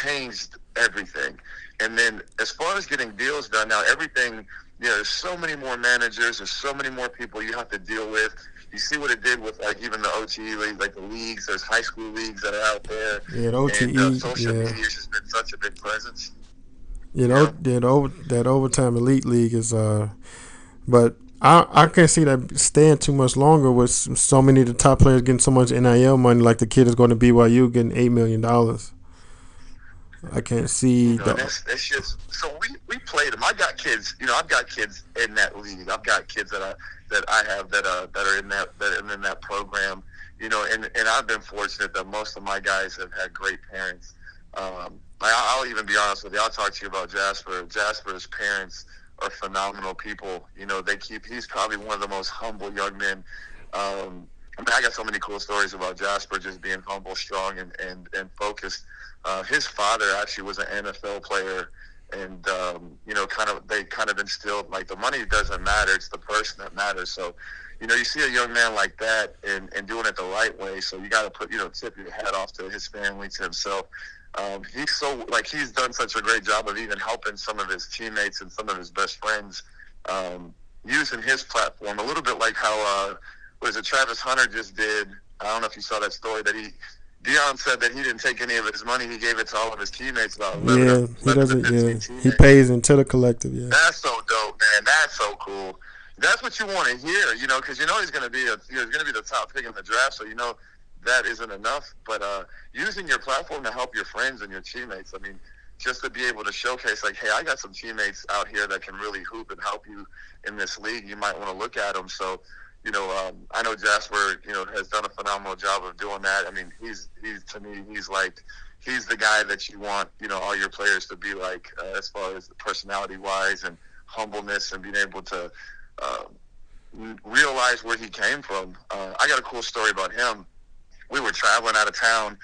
changed everything. And then as far as getting deals done, now everything, there's so many more managers, there's so many more people you have to deal with. You see what it did with like even the OTE league, like the leagues. There's high school leagues that are out there, Yeah, the and OTE. social Yeah, media has just been such a big presence. yeah, You know, that overtime elite league is but I can't see that staying too much longer with so many of the top players getting so much NIL money. Like the kid is going to BYU getting $8 million. I can't see and the. that's just so we played them. I got kids. I've got kids in that league. I've got kids that I have that are in that are in that program. And I've been fortunate that most of my guys have had great parents. I'll even be honest with you. I'll talk to you about Jasper. Jasper's parents are phenomenal people. He's probably one of the most humble young men. I got so many cool stories about Jasper just being humble, strong, and focused. His father actually was an NFL player, and they kind of instilled like the money doesn't matter; it's the person that matters. So, you see a young man like that and doing it the right way. So you got to tip your hat off to his family, to himself. He's done such a great job of even helping some of his teammates and some of his best friends, using his platform a little bit like how Travis Hunter just did. I don't know if you saw that story that Deion said that he didn't take any of his money. He gave it to all of his teammates, about 11 Yeah, he 11 to doesn't. 15 Yeah, he teammates. pays into the collective. Yeah, That's so dope, man. That's so cool. That's what you want to hear, because he's going to be the top pick in the draft. So that isn't enough. But using your platform to help your friends and your teammates. I mean, just to be able to showcase, like, hey, I got some teammates out here that can really hoop and help you in this league. You might want to look at them. So, I know Jasper, has done a phenomenal job of doing that. I mean, he's to me, he's the guy that you want, all your players to be like, as far as personality wise and humbleness and being able to realize where he came from. I got a cool story about him. We were traveling out of town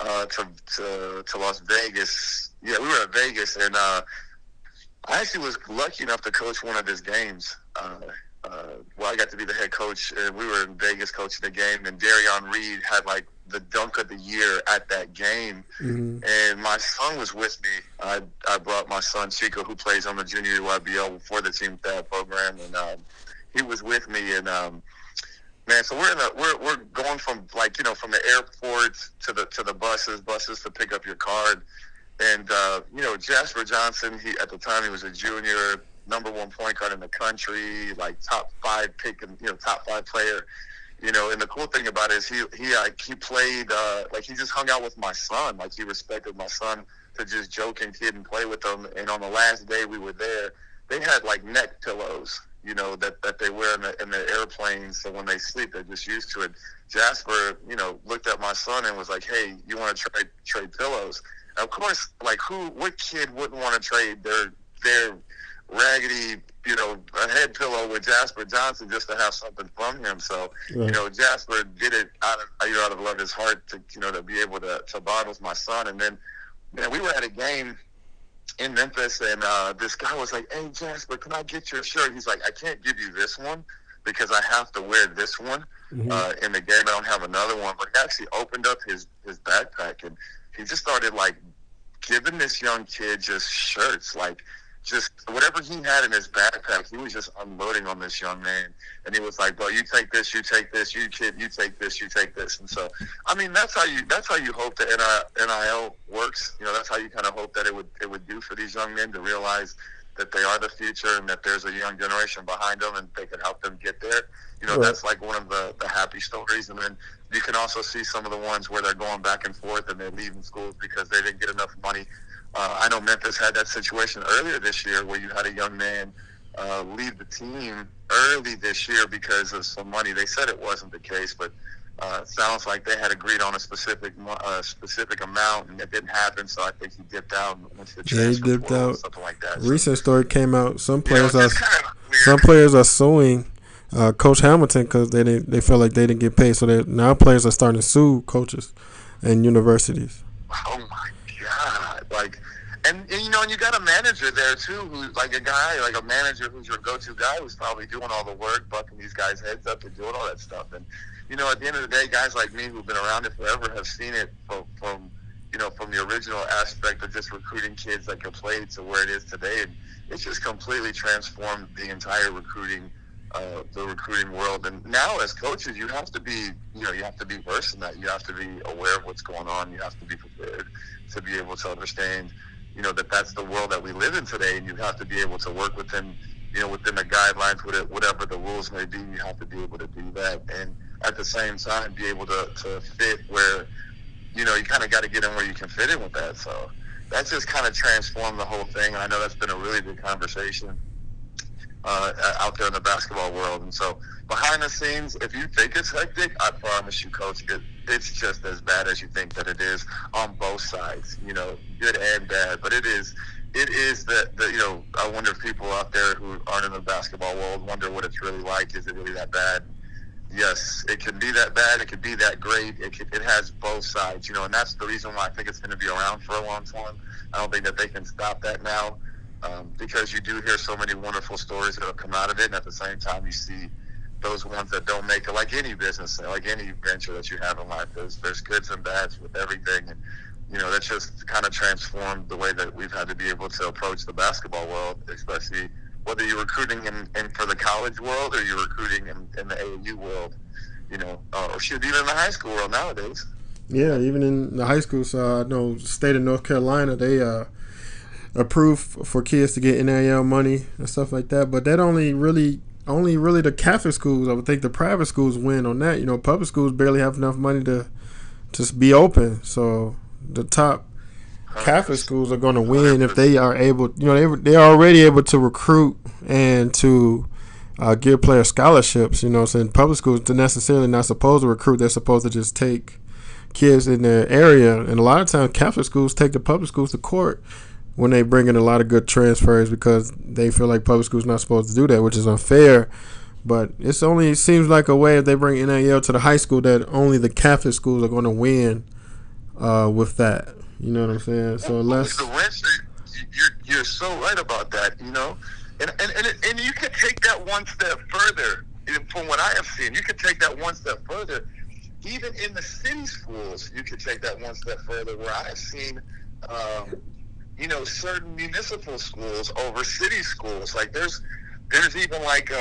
to Las Vegas. Yeah, we were at Vegas, and I actually was lucky enough to coach one of his games. I got to be the head coach, and we were in Vegas coaching the game, and Darion Reed had like the dunk of the year at that game, and my son was with me. I brought my son Chico, who plays on the junior YBL for the Team Thad program, and he was with me, and man, so we're going from from the airport to the buses to pick up your card, and Jasper Johnson, at the time he was a junior, #1 point guard in the country, like top 5 pick and top 5 player. And the cool thing about it is he played he just hung out with my son, like he respected my son to just joke and kid and play with them. And on the last day we were there, they had like neck pillows, that they wear in the airplanes, so when they sleep they're just used to it. Jasper, looked at my son and was like, "Hey, you want to trade pillows?" And of course, like what kid wouldn't want to trade their raggedy, a head pillow with Jasper Johnson just to have something from him. So, right. Jasper did it out of love of his heart to be able to bond with my son. And then, we were at a game in Memphis, and this guy was like, "Hey, Jasper, can I get your shirt?" He's like, "I can't give you this one because I have to wear this one in the game. I don't have another one." But he actually opened up his backpack, and he just started like giving this young kid just shirts, like just whatever he had in his backpack, he was just unloading on this young man. And he was like, "Bro, you take this, you take this, you kid, you take this, you take this." And so, I mean, that's how you hope that NIL works. That's how you kind of hope that it would do for these young men to realize that they are the future and that there's a young generation behind them and they can help them get there. Right. That's like one of the happy stories. And then you can also see some of the ones where they're going back and forth and they're leaving schools because they didn't get enough money. I know Memphis had that situation earlier this year where you had a young man leave the team early this year because of some money. They said it wasn't the case, but it sounds like they had agreed on a specific amount, and it didn't happen. So I think he dipped out and went to the transfer portal or something like that. Recent story came out. Some players are are suing Coach Hamilton because they felt like they didn't get paid. So now players are starting to sue coaches and universities. Oh my God! And you got a manager there too, who's like a manager who's your go-to guy, who's probably doing all the work, bucking these guys' heads up and doing all that stuff. And at the end of the day, guys like me who've been around it forever have seen it from from the original aspect of just recruiting kids that could play to where it is today. And it's just completely transformed the entire the recruiting world. And now as coaches, you have to be, you have to be versed in that. You have to be aware of what's going on. You have to be prepared to be able to understand, that that's the world that we live in today. And you have to be able to work within the guidelines, whatever the rules may be. You have to be able to do that. And at the same time, be able to fit where, you kind of got to get in where you can fit in with that. So that's just kind of transformed the whole thing. And I know that's been a really good conversation out there in the basketball world. And so behind the scenes, if you think it's hectic, I promise you, Coach, it's just as bad as you think that it is on both sides, good and bad. But it is that I wonder if people out there who aren't in the basketball world wonder what it's really like. Is it really that bad? Yes, it can be that bad. It can be that great. It has both sides, and that's the reason why I think it's going to be around for a long time. I don't think that they can stop that now, because you do hear so many wonderful stories that have come out of it, and at the same time you see those ones that don't make it. Like any business, like any venture that you have in life, there's goods and bads with everything, and that's just kind of transformed the way that we've had to be able to approach the basketball world, especially whether you're recruiting in for the college world or you're recruiting in the AAU world, or should even in the high school world nowadays. Yeah, even in the high school side, I know state of North Carolina, they approve for kids to get NIL money and stuff like that. But that only really the Catholic schools. I would think the private schools win on that. Public schools barely have enough money to be open. So the top Catholic schools are going to win if they are able. They're already able to recruit and to give players scholarships. So in public schools, they're necessarily not supposed to recruit. They're supposed to just take kids in their area. And a lot of times, Catholic schools take the public schools to court when they bring in a lot of good transfers because they feel like public schools not supposed to do that, which is unfair. But it seems like a way if they bring NIL to the high school that only the Catholic schools are going to win with that. You know what I'm saying? So you're so right about that. And you can take that one step further. From what I have seen, you can take that one step further. Even in the city schools, you can take that one step further. Where I've seen, certain municipal schools over city schools. Like there's even like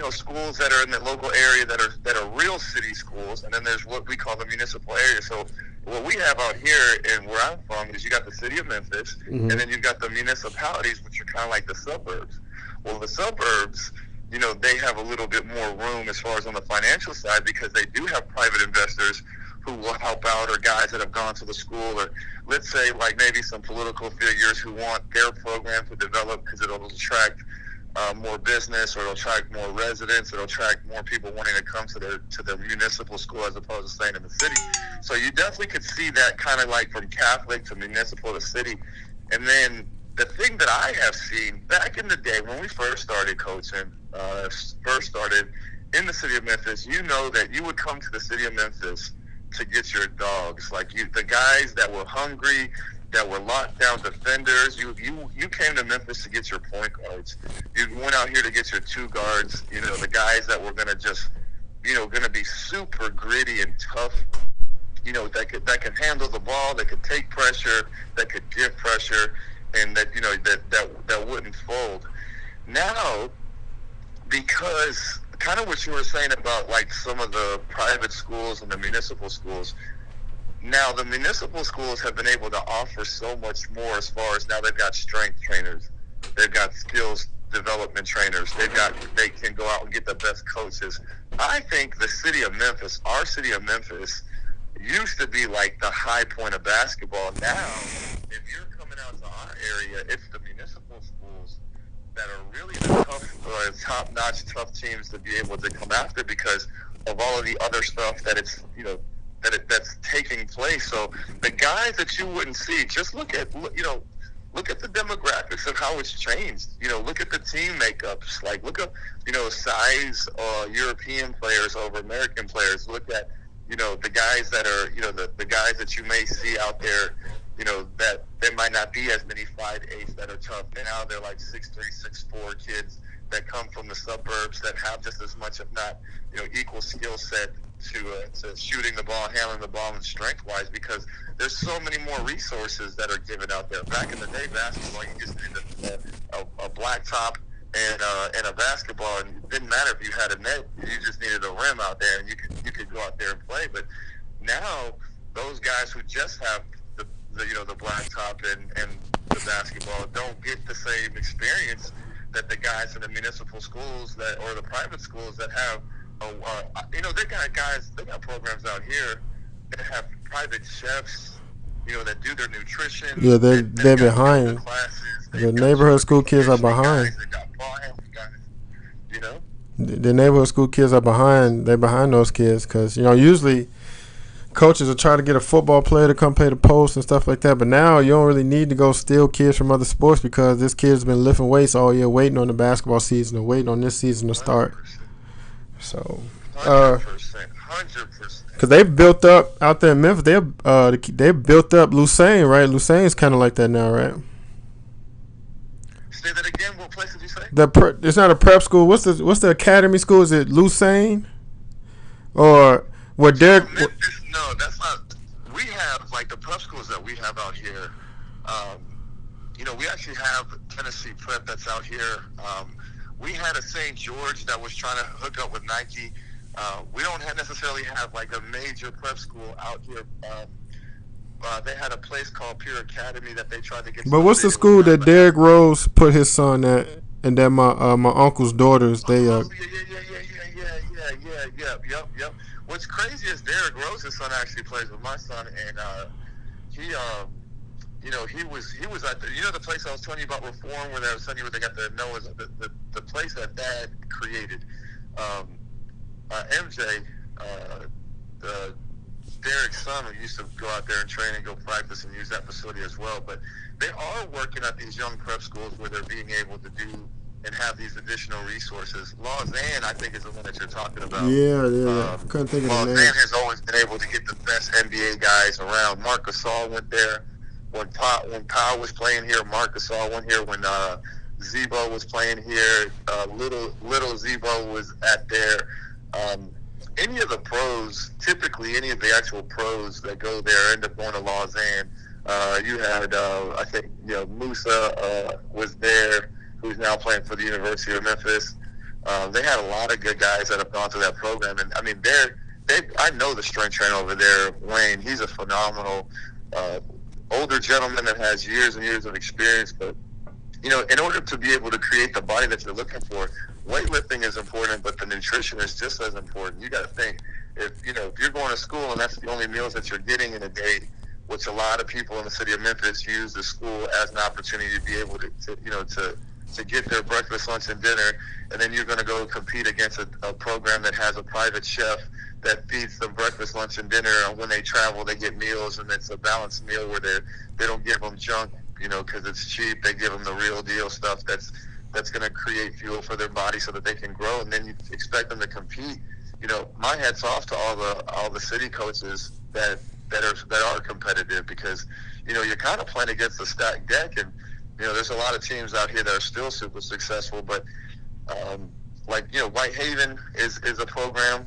schools that are in the local area that are real city schools, and then there's what we call the municipal area. So what we have out here and where I'm from is you got the city of Memphis, and then you've got the municipalities, which are kind of like the suburbs. Well, the suburbs, they have a little bit more room as far as on the financial side because they do have private investors who will help out, or guys that have gone to the school, or let's say like maybe some political figures who want their program to develop because it'll attract more business, or it'll attract more residents, it'll attract more people wanting to come to their municipal school as opposed to staying in the city. So you definitely could see that kind of like from Catholic to municipal to city. And then the thing that I have seen back in the day when we first started coaching, first started in the city of Memphis, that you would come to the city of Memphis to get your dogs, like the guys that were hungry, that were lockdown defenders. You came to Memphis to get your point guards. You went out here to get your two guards. The guys that were gonna just, gonna be super gritty and tough. That could handle the ball, that could take pressure, that could give pressure, and that wouldn't fold. Now, because kind of what you were saying about like some of the private schools and the municipal schools. Now, the municipal schools have been able to offer so much more as far as now they've got strength trainers. They've got skills development trainers. They can go out and get the best coaches. I think the city of Memphis, our city of Memphis, used to be like the high point of basketball. Now, if you're coming out to our area, it's the municipal schools that are really the top-notch, tough teams to be able to come after because of all of the other stuff that that's taking place. So the guys that you wouldn't see, just look at the demographics of how it's changed. Look at the team makeups. Like look up, size European players over American players. Look at, the guys that are, the guys that you may see out there, that there might not be as many 5'8" that are tough. Now they're like 6'3", 6'4" kids that come from the suburbs that have just as much, if not, equal skill set to shooting the ball, handling the ball, and strength wise, because there's so many more resources that are given out there. Back in the day, basketball, you just needed a black top and a basketball, and it didn't matter if you had a net. You just needed a rim out there, and you could go out there and play. But now those guys who just have the black top and the basketball don't get the same experience that the guys in the municipal schools or the private schools that have. They got programs out here that have private chefs, that do their nutrition. Yeah, they're behind. The neighborhood school kids are behind. The neighborhood school kids are behind. They're behind those kids because usually coaches will try to get a football player to come play the post and stuff like that. But now you don't really need to go steal kids from other sports because this kid's been lifting weights all year, waiting on the basketball season or waiting on this season to start. 100%. So, 100%. Because they've built up out there in Memphis. They built up Lucerne, right? Lucerne's kind of like that now, right? Say that again. What place did you say? It's not a prep school. What's the academy school? Is it Lucerne? Or what? Derek? Memphis, no, that's not. We have like the prep schools that we have out here. We actually have Tennessee Prep that's out here. We had a St. George that was trying to hook up with Nike. We don't necessarily have like a major prep school out here. They had a place called Pure Academy that they tried to get. But what's the school that Derrick Rose put his son at, and that my uncle's daughters they Yep. What's crazy is Derrick Rose's son actually plays with my son, and he was at the place I was telling you about Reform, where I was telling you where they got the Noah's the place that Dad created. MJ, Derek's son, who used to go out there and train and go practice and use that facility as well. But they are working at these young prep schools where they're being able to do and have these additional resources. Lausanne, I think, is the one that you're talking about. Yeah. Couldn't think of the name. Lausanne has always been able to get the best NBA guys around. Marc Gasol went there when Powell was playing here. Marc Gasol went here when Zebo was playing here. Little Zebo was at there. Any of the pros, typically any of the actual pros that go there end up going to Lausanne. You had, I think, Musa was there, who's now playing for the University of Memphis. They had a lot of good guys that have gone through that program, and I mean, I know the strength trainer over there, Wayne. He's a phenomenal older gentleman that has years and years of experience. But in order to be able to create the body that you're looking for, weightlifting is important, but the nutrition is just as important. You got to think, if you're going to school and that's the only meals that you're getting in a day, which a lot of people in the city of Memphis use the school as an opportunity to be able to get their breakfast, lunch, and dinner, and then you're going to go compete against a program that has a private chef that feeds them breakfast, lunch, and dinner. And when they travel, they get meals, and it's a balanced meal where they don't give them junk, because it's cheap. They give them the real deal stuff that's going to create fuel for their body so that they can grow, and then you expect them to compete. My hat's off to all the city coaches that are competitive, because you're kind of playing against the stacked deck, and there's a lot of teams out here that are still super successful. But Whitehaven is a program.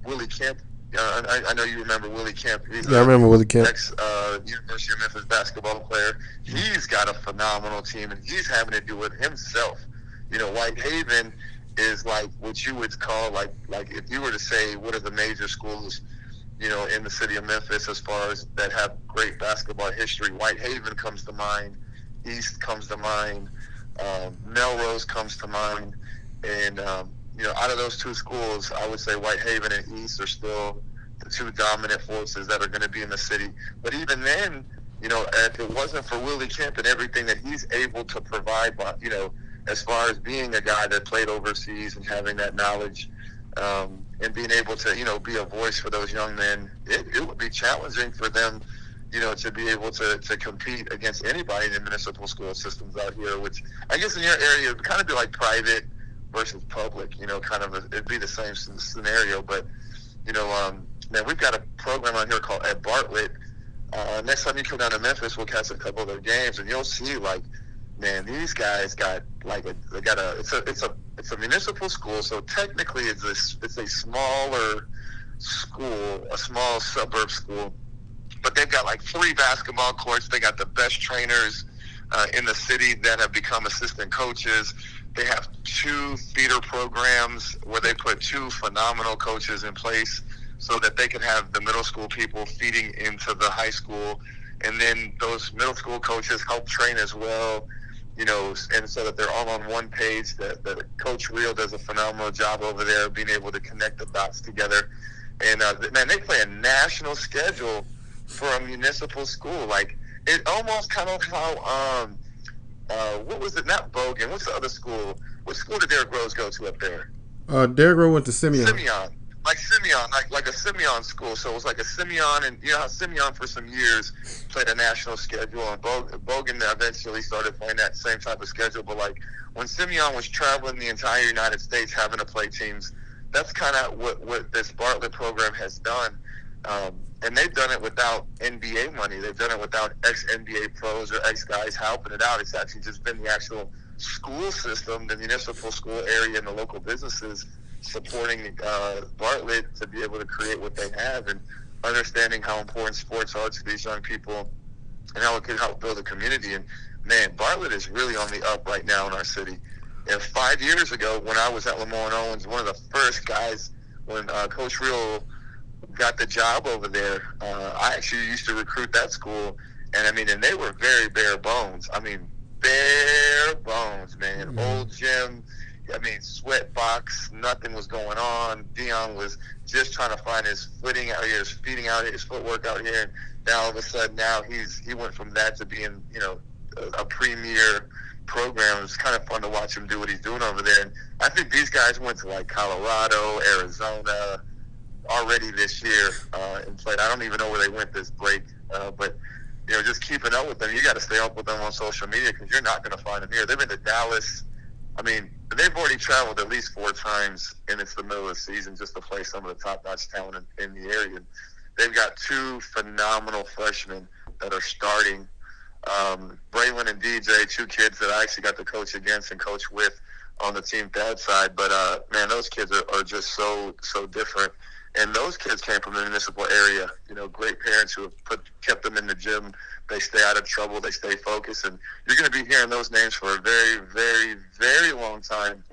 Willie Kemp, I know you remember Willie Kemp. I remember Willie Kemp. University of Memphis basketball player. He's got a phenomenal team, and he's having to do it himself. Whitehaven is like what you would call like if you were to say what are the major schools, in the city of Memphis as far as that have great basketball history. Whitehaven comes to mind. East comes to mind. Melrose comes to mind. And out of those two schools, I would say Whitehaven and East are still the two dominant forces that are going to be in the city. But even then, if it wasn't for Willie Kemp and everything that he's able to provide, as far as being a guy that played overseas and having that knowledge, and being able to, be a voice for those young men, it would be challenging for them, to be able to compete against anybody in the municipal school systems out here, which I guess in your area it would kind of be like private versus public, it'd be the same scenario. But, man, we've got a program out here called at Bartlett. Next time you come down to Memphis, we'll catch a couple of their games, and you'll see, man, these guys got it's a municipal school, so technically it's a smaller school, a small suburb school, but they've got like 3 basketball courts. They got the best trainers in the city that have become assistant coaches. They have 2 feeder programs where they put 2 phenomenal coaches in place so that they can have the middle school people feeding into the high school. And then those middle school coaches help train as well, you know, and so that they're all on one page. That Coach Real does a phenomenal job over there being able to connect the dots together. And, man, they play a national schedule for a municipal school. Like, it almost kind of how, what was it? Not Bogan. What's the other school? What school did Derrick Rose go to up there? Derrick Rose went to Simeon. Simeon, like a Simeon school. So it was like a Simeon, and you know how Simeon for some years played a national schedule, and Bogan eventually started playing that same type of schedule. But like when Simeon was traveling the entire United States, having to play teams, that's kind of what this Bartlett program has done. And they've done it without NBA money. They've done it without ex-NBA pros or ex-guys helping it out. It's actually just been the actual school system, the municipal school area, and the local businesses supporting Bartlett to be able to create what they have, and understanding how important sports are to these young people and how it can help build a community. And, man, Bartlett is really on the up right now in our city. And 5 years ago, when I was at Lamar Owens, one of the first guys, when Coach Real got the job over there, I actually used to recruit that school. And, I mean, and they were very bare bones. I mean, bare bones, man. Mm-hmm. Old gym. I mean, sweat box, nothing was going on. Dion was just trying to find his footing out here, his feeding out here, his footwork out here. And now all of a sudden, he went from that to being, you know, a premier program. It was kind of fun to watch him do what he's doing over there. And I think these guys went to like Colorado, Arizona already this year and played. I don't even know where they went this break, but you know, just keeping up with them. You got to stay up with them on social media because you're not going to find them here. They've been to Dallas. I mean, they've already traveled at least 4 times, and it's the middle of the season just to play some of the top-notch talent in the area. They've got 2 phenomenal freshmen that are starting. Braylon and DJ, 2 kids that I actually got to coach against and coach with on the team dad side. But, man, those kids are just so different. And those kids came from the municipal area, you know, great parents who have kept them in the gym. They stay out of trouble. They stay focused. And you're going to be hearing those names for a very, very, very long time.